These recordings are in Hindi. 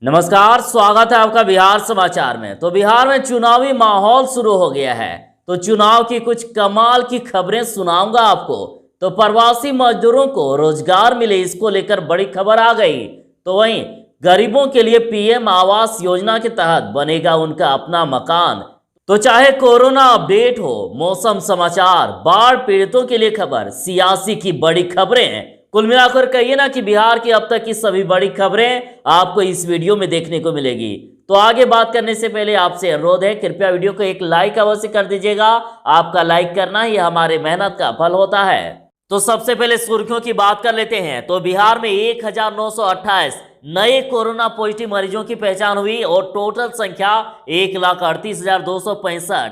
नमस्कार, स्वागत है आपका बिहार समाचार में। तो बिहार में चुनावी माहौल शुरू हो गया है, तो चुनाव की कुछ कमाल की खबरें सुनाऊंगा आपको। तो प्रवासी मजदूरों को रोजगार मिले, इसको लेकर बड़ी खबर आ गई। तो वहीं गरीबों के लिए पीएम आवास योजना के तहत बनेगा उनका अपना मकान। तो चाहे कोरोना अपडेट हो, मौसम समाचार, बाढ़ पीड़ितों के लिए खबर, सियासी की बड़ी खबरें, कुल मिलाकर कहिए ना कि बिहार की अब तक की सभी बड़ी खबरें आपको इस वीडियो में देखने को मिलेगी। तो आगे बात करने से पहले आपसे अनुरोध है, कृपया वीडियो को एक लाइक अवश्य कर दीजिएगा। आपका लाइक करना ही हमारे मेहनत का फल होता है। तो सबसे पहले सुर्खियों की बात कर लेते हैं। तो बिहार में 1928 नए कोरोना पॉजिटिव मरीजों की पहचान हुई और टोटल संख्या 1,38,265।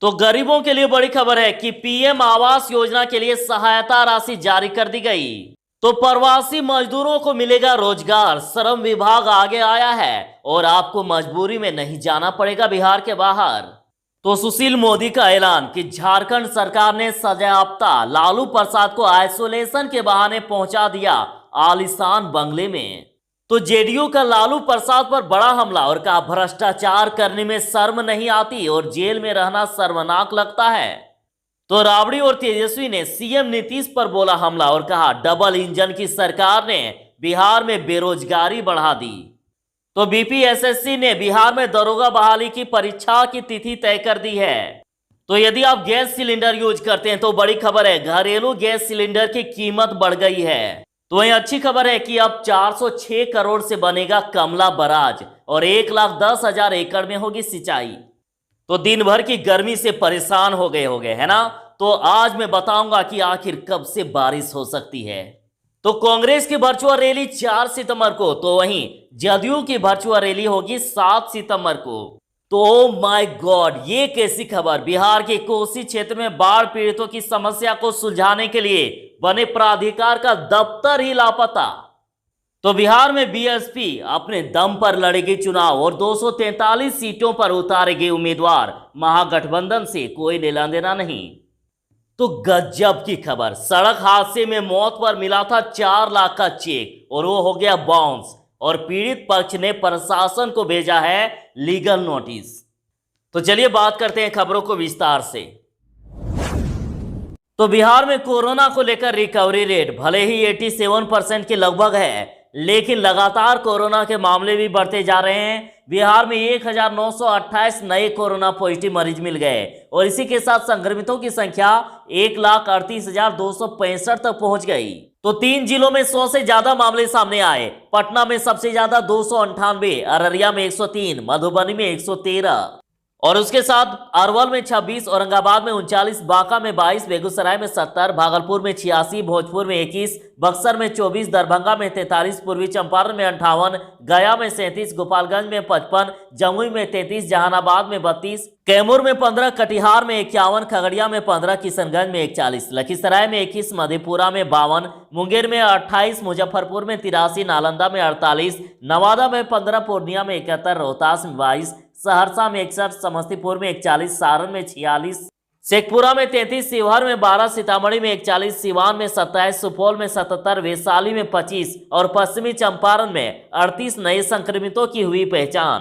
तो गरीबों के लिए बड़ी खबर है कि पीएम आवास योजना के लिए सहायता राशि जारी कर दी गई। तो प्रवासी मजदूरों को मिलेगा रोजगार, श्रम विभाग आगे आया है और आपको मजबूरी में नहीं जाना पड़ेगा बिहार के बाहर। तो सुशील मोदी का ऐलान कि झारखंड सरकार ने सजायाफ्ता लालू प्रसाद को आइसोलेशन के बहाने पहुंचा दिया आलीशान बंगले में। तो जेडीयू का लालू प्रसाद पर बड़ा हमला और कहा भ्रष्टाचार करने में शर्म नहीं आती और जेल में रहना शर्मनाक लगता है। तो राबड़ी और तेजस्वी ने सीएम नीतीश पर बोला हमला और कहा डबल इंजन की सरकार ने बिहार में बेरोजगारी बढ़ा दी। तो बीपीएसएससी ने बिहार में दरोगा बहाली की परीक्षा की तिथि तय कर दी है। तो यदि आप गैस सिलेंडर यूज करते हैं तो बड़ी खबर है, घरेलू गैस सिलेंडर की कीमत बढ़ गई है। तो वहीं अच्छी खबर है कि अब 406 करोड़ से बनेगा कमला बराज और 1,10,000 एकड़ में होगी सिंचाई। तो दिन भर की गर्मी से परेशान हो गए है ना। तो आज मैं बताऊंगा कि आखिर कब से बारिश हो सकती है। तो कांग्रेस की वर्चुअल रैली 4 सितंबर को, तो वहीं जदयू की वर्चुअल रैली होगी 7 सितंबर को। तो माय गॉड, ये कैसी खबर। बिहार के कोसी क्षेत्र में बाढ़ पीड़ितों की समस्या को सुलझाने के लिए बने प्राधिकार का दफ्तर ही लापता। तो बिहार में बीएसपी अपने दम पर लड़ेगी चुनाव और 243 सीटों पर उतारेगी उम्मीदवार, महागठबंधन से कोई लेना देना नहीं। तो गजब की खबर, सड़क हादसे में मौत पर मिला था 4 लाख का चेक और वो हो गया बाउंस और पीड़ित पक्ष ने प्रशासन को भेजा है लीगल नोटिस। तो चलिए बात करते हैं खबरों को विस्तार से। तो बिहार में कोरोना को लेकर रिकवरी रेट भले ही 87% के लगभग है, लेकिन लगातार कोरोना के मामले भी बढ़ते जा रहे हैं। बिहार में 1,928 नए कोरोना पॉजिटिव मरीज मिल गए और इसी के साथ संक्रमितों की संख्या 1,38,265 तक पहुंच गई। तो 3 जिलों में 100 से ज्यादा मामले सामने आए। पटना में सबसे ज्यादा 298, अररिया में 103, मधुबनी में 113 और उसके साथ अरवल में 26, औरंगाबाद में 39, बांका में 22, बेगूसराय में 70, भागलपुर में 86, भोजपुर में 21, बक्सर में 24, दरभंगा में 43, पूर्वी चंपारण में 58, गया में 37, गोपालगंज में 55, जमुई में 33, जहानाबाद में 32, कैमूर में 15, कटिहार में 51, खगड़िया में 15, किशनगंज में 41, लखीसराय में 21, मधेपुरा में 52, मुंगेर में 28, मुजफ्फरपुर में 83, नालंदा में 48, नवादा में 15, पूर्णिया में 71, रोहतास में 22, सहरसा में 61, समस्तीपुर में 41, सारण में 46, शेखपुरा में 33, शिवहर में 12, सीतामढ़ी में 41, सिवान में 27, सुपौल में 77, वैशाली में 25 और पश्चिमी चंपारण में 38 नए संक्रमितों की हुई पहचान।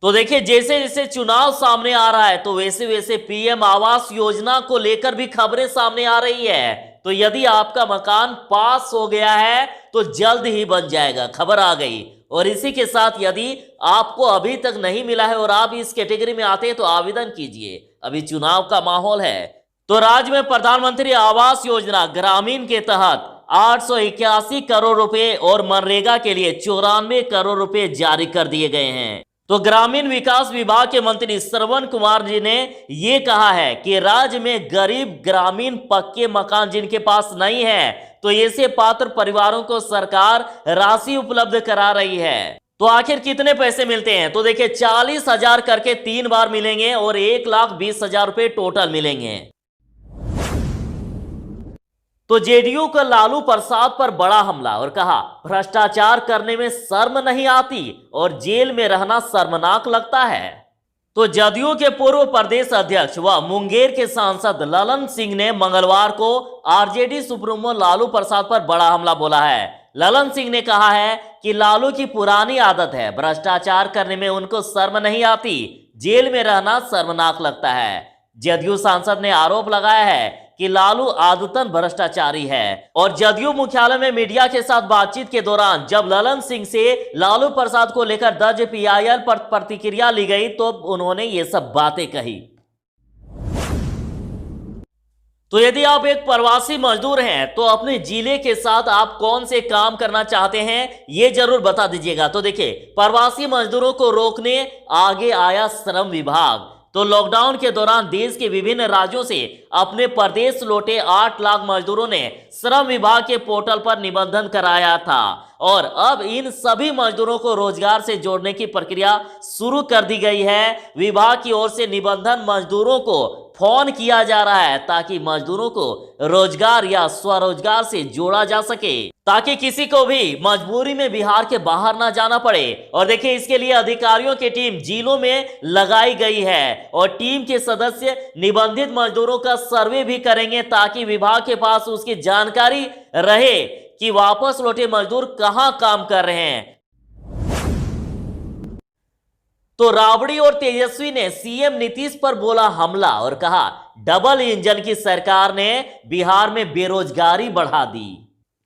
तो देखिए, जैसे जैसे चुनाव सामने आ रहा है तो वैसे वैसे पीएम आवास योजना को लेकर भी खबरें सामने आ रही है। तो यदि आपका मकान पास हो गया है तो जल्द ही बन जाएगा, खबर आ गई। और इसी के साथ यदि आपको अभी तक नहीं मिला है और आप इस कैटेगरी में आते हैं तो आवेदन कीजिए, अभी चुनाव का माहौल है। तो राज्य में प्रधानमंत्री आवास योजना ग्रामीण के तहत 881 करोड़ रुपए और मनरेगा के लिए 94 करोड़ रुपए जारी कर दिए गए हैं। तो ग्रामीण विकास विभाग के मंत्री श्रवण कुमार जी ने ये कहा है कि राज्य में गरीब ग्रामीण पक्के मकान जिनके पास नहीं है तो ऐसे पात्र परिवारों को सरकार राशि उपलब्ध करा रही है। तो आखिर कितने पैसे मिलते हैं? तो देखिए, 40,000 करके 3 बार मिलेंगे और 1,20,000 रुपए टोटल मिलेंगे। तो जेडीयू का लालू प्रसाद पर बड़ा हमला और कहा भ्रष्टाचार करने में शर्म नहीं आती और जेल में रहना शर्मनाक लगता है। तो जदयू के पूर्व प्रदेश अध्यक्ष व मुंगेर के सांसद ललन सिंह ने मंगलवार को आरजेडी सुप्रीमो लालू प्रसाद पर बड़ा हमला बोला है। ललन सिंह ने कहा है कि लालू की पुरानी आदत है, भ्रष्टाचार करने में उनको शर्म नहीं आती, जेल में रहना शर्मनाक लगता है। जदयू सांसद ने आरोप लगाया है कि लालू आदतन भ्रष्टाचारी है और जदयू मुख्यालय में मीडिया के साथ बातचीत के दौरान जब ललन सिंह से लालू प्रसाद को लेकर दर्ज PIL पर प्रतिक्रिया ली गई तो उन्होंने ये सब बातें कही। तो यदि आप एक प्रवासी मजदूर हैं तो अपने जिले के साथ आप कौन से काम करना चाहते हैं ये जरूर बता दीजिएगा। तो देखिए, प्रवासी मजदूरों को रोकने आगे आया श्रम विभाग। तो लॉकडाउन के दौरान देश के विभिन्न राज्यों से अपने प्रदेश लौटे 8 लाख मजदूरों ने श्रम विभाग के पोर्टल पर निबंधन कराया था और अब इन सभी मजदूरों को रोजगार से जोड़ने की प्रक्रिया शुरू कर दी गई है। विभाग की ओर से निबंधन मजदूरों को फोन किया जा रहा है ताकि मजदूरों को रोजगार या स्वरोजगार से जोड़ा जा सके, ताकि किसी को भी मजबूरी में बिहार के बाहर ना जाना पड़े। और देखिए, इसके लिए अधिकारियों की टीम जिलों में लगाई गई है और टीम के सदस्य निबंधित मजदूरों का सर्वे भी करेंगे ताकि विभाग के पास उसकी जानकारी रहे कि वापस लौटे मजदूर कहां काम कर रहे हैं। तो राबड़ी और तेजस्वी ने सीएम नीतीश पर बोला हमला और कहा डबल इंजन की सरकार ने बिहार में बेरोजगारी बढ़ा दी।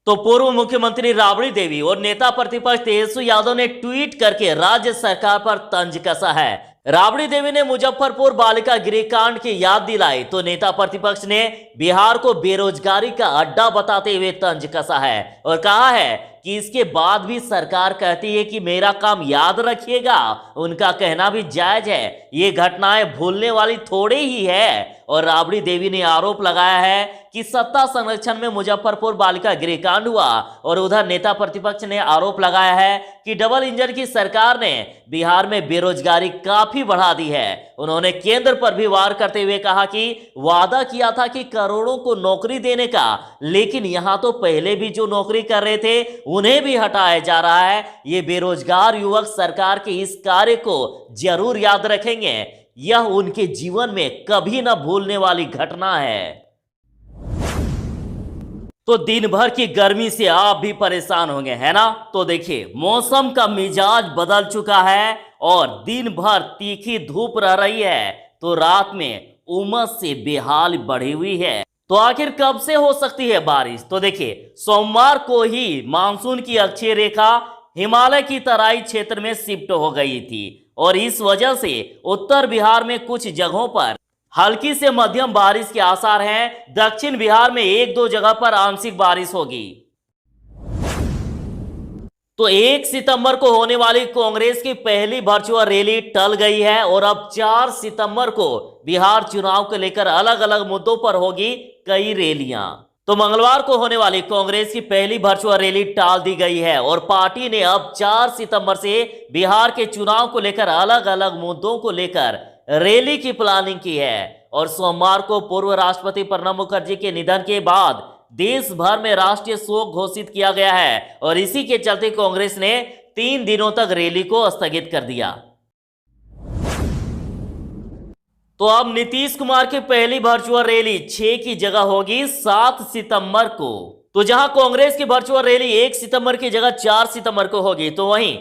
तो पूर्व मुख्यमंत्री राबड़ी देवी और नेता प्रतिपक्ष तेजस्वी यादव ने ट्वीट करके राज्य सरकार पर तंज कसा है। राबड़ी देवी ने मुजफ्फरपुर बालिका गृह कांड की याद दिलाई तो नेता प्रतिपक्ष ने बिहार को बेरोजगारी का अड्डा बताते हुए तंज कसा है और कहा है कि इसके बाद भी सरकार कहती है कि मेरा काम याद रखिएगा। उनका कहना भी जायज है, ये घटनाएं भूलने वाली थोड़ी ही है। और राबड़ी देवी ने आरोप लगाया है कि सत्ता संरक्षण में मुजफ्फरपुर बालिका गृह कांड हुआ और उधर नेता प्रतिपक्ष ने आरोप लगाया है कि डबल इंजन की सरकार ने बिहार में बेरोजगारी काफी बढ़ा दी है। उन्होंने केंद्र पर भी वार करते हुए कहा कि वादा किया था कि करोड़ों को नौकरी देने का, लेकिन यहां तो पहले भी जो नौकरी कर रहे थे उन्हें भी हटाया जा रहा है। ये बेरोजगार युवक सरकार के इस कार्य को जरूर याद रखेंगे। यह उनके जीवन में कभी न भूलने वाली घटना है। तो दिन भर की गर्मी से आप भी परेशान होंगे, है ना? तो देखिए, मौसम का मिजाज बदल चुका है और दिन भर तीखी धूप रह रही है तो रात में उमस से बेहाल बढ़ी हुई है। तो आखिर कब से हो सकती है बारिश? तो देखिए, सोमवार को ही मानसून की अक्षीय रेखा हिमालय की तराई क्षेत्र में शिफ्ट हो गई थी और इस वजह से उत्तर बिहार में कुछ जगहों पर हल्की से मध्यम बारिश के आसार हैं। दक्षिण बिहार में 1-2 जगह पर आंशिक बारिश होगी। तो 1 सितंबर को होने वाली कांग्रेस की पहली वर्चुअल रैली टल गई है और अब 4 सितंबर को बिहार चुनाव को लेकर अलग अलग मुद्दों पर होगी कई रैलियां। तो मंगलवार को होने वाली कांग्रेस की पहली वर्चुअल रैली टाल दी गई है और पार्टी ने अब 4 सितंबर से बिहार के चुनाव को लेकर अलग अलग मुद्दों को लेकर रैली की प्लानिंग की है। और सोमवार को पूर्व राष्ट्रपति प्रणब मुखर्जी के निधन के बाद देश भर में राष्ट्रीय शोक घोषित किया गया है और इसी के चलते कांग्रेस ने 3 दिनों तक रैली को स्थगित कर दिया। तो अब नीतीश कुमार की पहली वर्चुअल रैली 6 की जगह होगी 7 सितंबर को। तो जहां कांग्रेस की वर्चुअल रैली 1 सितंबर की जगह 4 सितंबर को होगी, तो वहीं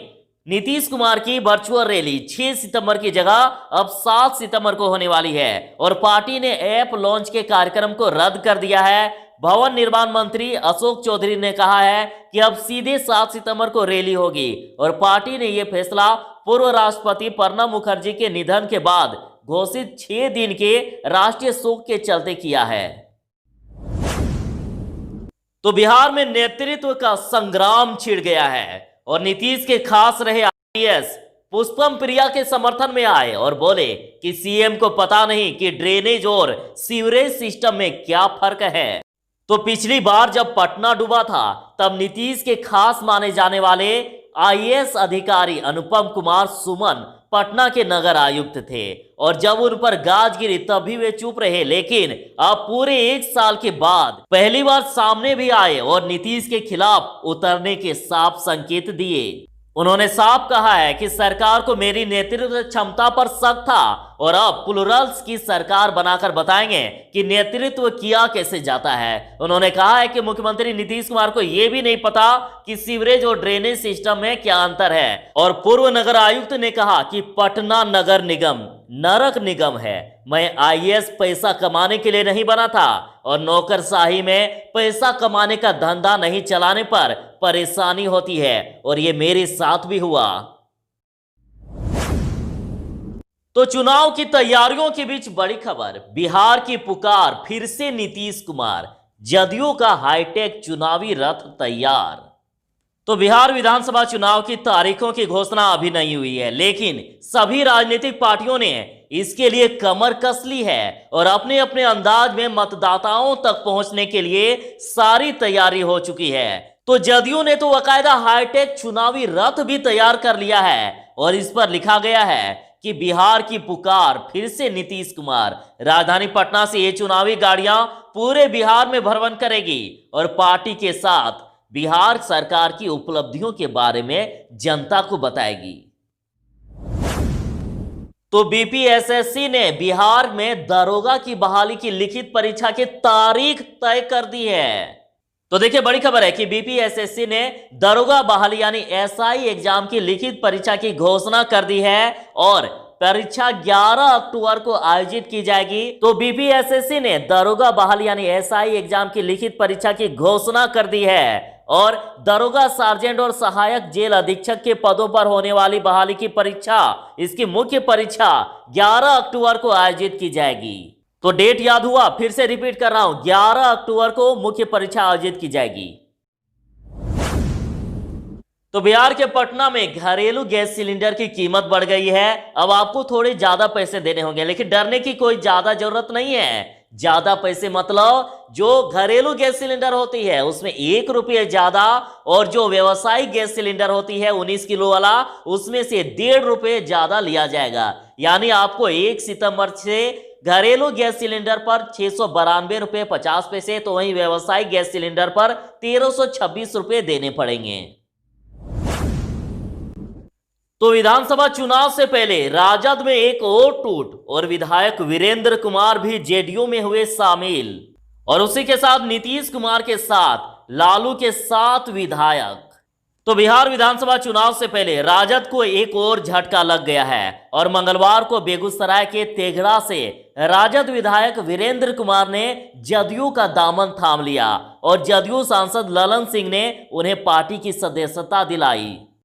नीतीश कुमार की वर्चुअल रैली 6 सितंबर की जगह अब 7 सितंबर को होने वाली है और पार्टी ने ऐप लॉन्च के कार्यक्रम को रद्द कर दिया है। भवन निर्माण मंत्री अशोक चौधरी ने कहा है कि अब सीधे 7 सितंबर को रैली होगी और पार्टी ने यह फैसला पूर्व राष्ट्रपति प्रणब मुखर्जी के निधन के बाद घोषित 6 दिन के राष्ट्रीय शोक के चलते किया है। तो बिहार में नेतृत्व का संग्राम छिड़ गया है और नीतीश के खास रहे आईएएस पुष्पम प्रिया के समर्थन में आए और बोले कि सीएम को पता नहीं कि ड्रेनेज और सीवरेज सिस्टम में क्या फर्क है। तो पिछली बार जब पटना डूबा था तब नीतीश के खास माने जाने वाले आईएएस अधिकारी अनुपम कुमार सुमन पटना के नगर आयुक्त थे और जब उन पर गाज गिरी तब भी वे चुप रहे, लेकिन अब पूरे 1 साल के बाद पहली बार सामने भी आए और नीतीश के खिलाफ उतरने के साफ संकेत दिए। उन्होंने साफ कहा है कि सरकार को मेरी नेतृत्व क्षमता पर शक था और अब प्लुरल्स की सरकार बनाकर बताएंगे कि नेतृत्व किया कैसे जाता है। उन्होंने कहा है कि मुख्यमंत्री नीतीश कुमार को यह भी नहीं पता कि सीवरेज और ड्रेनेज सिस्टम में क्या अंतर है। और पूर्व नगर आयुक्त ने कहा कि पटना नगर निगम नरक निगम है। मैं आईएएस पैसा कमाने के लिए नहीं बना था और नौकरशाही में पैसा कमाने का धंधा नहीं चलाने पर परेशानी होती है और ये मेरे साथ भी हुआ। तो चुनाव की तैयारियों के बीच बड़ी खबर, बिहार की पुकार फिर से नीतीश कुमार, जदयू का हाईटेक चुनावी रथ तैयार। तो बिहार विधानसभा चुनाव की तारीखों की घोषणा अभी नहीं हुई है, लेकिन सभी राजनीतिक पार्टियों ने इसके लिए कमर कस ली है और अपने अपने अंदाज में मतदाताओं तक पहुंचने के लिए सारी तैयारी हो चुकी है। तो जदयू ने तो बाकायदा हाईटेक चुनावी रथ भी तैयार कर लिया है और इस पर लिखा गया है कि बिहार की पुकार फिर से नीतीश कुमार। राजधानी पटना से ये चुनावी गाड़ियां पूरे बिहार में भ्रमण करेगी और पार्टी के साथ बिहार सरकार की उपलब्धियों के बारे में जनता को बताएगी। तो बीपीएसएससी ने बिहार में दरोगा की बहाली की लिखित परीक्षा की तारीख तय कर दी है। तो देखिए बड़ी खबर है कि बीपीएसएससी ने दरोगा बहाली यानी एसआई एग्जाम की लिखित परीक्षा की घोषणा कर दी है और परीक्षा 11 अक्टूबर को आयोजित की जाएगी। तो बीपीएसएससी ने दरोगा बहाली यानी एसआई एग्जाम की लिखित परीक्षा की घोषणा कर दी है और दरोगा, सार्जेंट और सहायक जेल अधीक्षक के पदों पर होने वाली बहाली की परीक्षा, इसकी मुख्य परीक्षा 11 अक्टूबर को आयोजित की जाएगी। तो डेट याद हुआ, फिर से रिपीट कर रहा हूं, 11 अक्टूबर को मुख्य परीक्षा आयोजित की जाएगी। तो बिहार के पटना में घरेलू गैस सिलेंडर की कीमत बढ़ गई है। अब आपको थोड़े ज्यादा पैसे देने होंगे, लेकिन डरने की कोई ज्यादा जरूरत नहीं है। ज्यादा पैसे मतलब जो घरेलू गैस सिलेंडर होती है उसमें 1 रुपये ज्यादा और जो व्यवसायिक गैस सिलेंडर होती है 19 किलो वाला उसमें से 1.5 रुपये ज्यादा लिया जाएगा। यानी आपको 1 सितंबर से घरेलू गैस सिलेंडर पर 692 रुपये 50 पैसे, तो वहीं व्यवसायिक गैस सिलेंडर पर 1326 रुपये देने पड़ेंगे। तो विधानसभा चुनाव से पहले राजद में एक और टूट और विधायक वीरेंद्र कुमार भी जेडीयू में हुए शामिल और उसी के साथ नीतीश कुमार के साथ लालू के 7 विधायक। तो बिहार विधानसभा चुनाव से पहले राजद को एक और झटका लग गया है और मंगलवार को बेगूसराय के तेघड़ा से राजद विधायक वीरेंद्र कुमार ने जदयू का दामन थाम लिया और जदयू सांसद ललन सिंह ने उन्हें पार्टी की सदस्यता दिलाई।